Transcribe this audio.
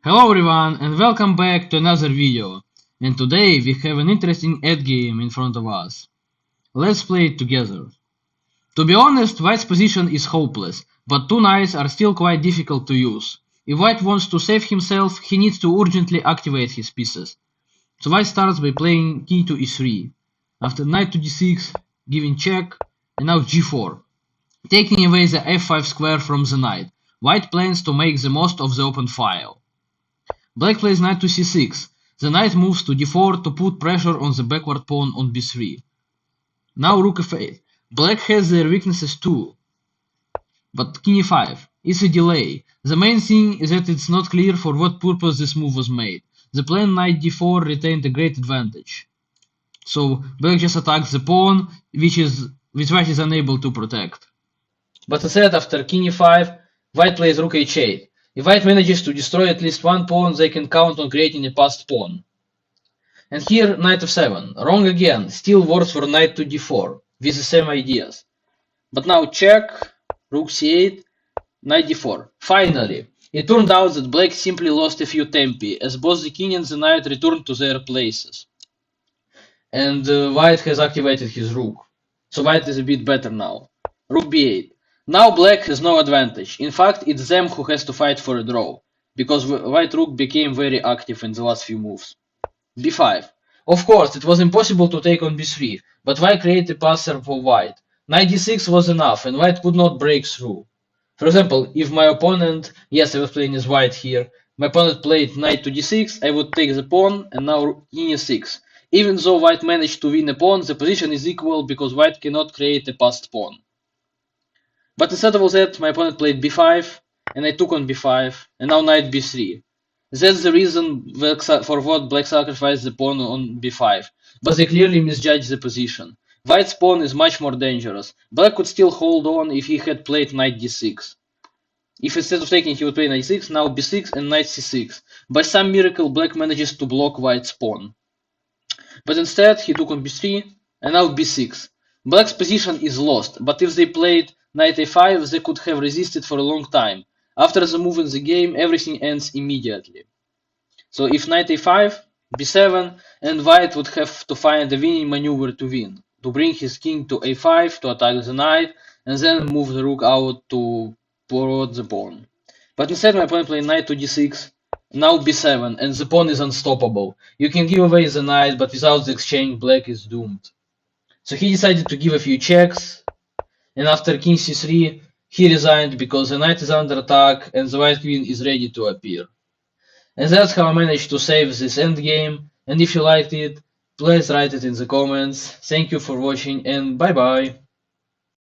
Hello everyone and welcome back to another video, and today we have an interesting endgame in front of us. Let's play it together. To be honest, White's position is hopeless, but two knights are still quite difficult to use. If White wants to save himself, he needs to urgently activate his pieces. So White starts by playing king to e3, after knight to d6, giving check, and now g4, taking away the f5 square from the knight. White plans to make the most of the open file. Black plays knight to c6. The knight moves to d4 to put pressure on the backward pawn on b3. Now rook f8. Black has their weaknesses too, but king e5 is a delay. The main thing is that it's not clear for what purpose this move was made. The plan knight d4 retained a great advantage. So black just attacks the pawn, which white is unable to protect. But instead, after king e5, white plays rook h8. If white manages to destroy at least one pawn, they can count on creating a passed pawn. And here, knight f7. Wrong again, still works for knight to d4, with the same ideas. But now check, rook c8, knight d4. Finally, it turned out that black simply lost a few tempi, as both the king and the knight returned to their places. And white has activated his rook. So white is a bit better now. Rook b8. Now black has no advantage. In fact, it's them who has to fight for a draw, because white rook became very active in the last few moves. b5. Of course, it was impossible to take on b3, but white created a passer for white. Knight d6 was enough, and white could not break through. For example, if my opponent, yes, I was playing as white here, my opponent played knight to d6, I would take the pawn, and now king e6. Even though white managed to win a pawn, the position is equal because white cannot create a passed pawn. But instead of all that, my opponent played b5, and I took on b5, and now knight b3. That's the reason for what black sacrificed the pawn on b5, but they clearly misjudged the position. White's pawn is much more dangerous. Black could still hold on if he had played knight d6. If instead of taking he would play knight d6, now b6 and knight c6. By some miracle, black manages to block white's pawn. But instead, he took on b3, and now b6. Black's position is lost, but if they played knight a5, they could have resisted for a long time. After the move in the game, everything ends immediately. So if knight a5, b7, and white would have to find a winning maneuver to win, to bring his king to a5 to attack the knight, and then move the rook out to prod the pawn. But instead my opponent played knight to d6, now b7, and the pawn is unstoppable. You can give away the knight, but without the exchange, black is doomed. So he decided to give a few checks, and after king c3, he resigned because the knight is under attack and the white queen is ready to appear. And that's how I managed to save this endgame, and if you liked it, please write it in the comments. Thank you for watching and bye bye!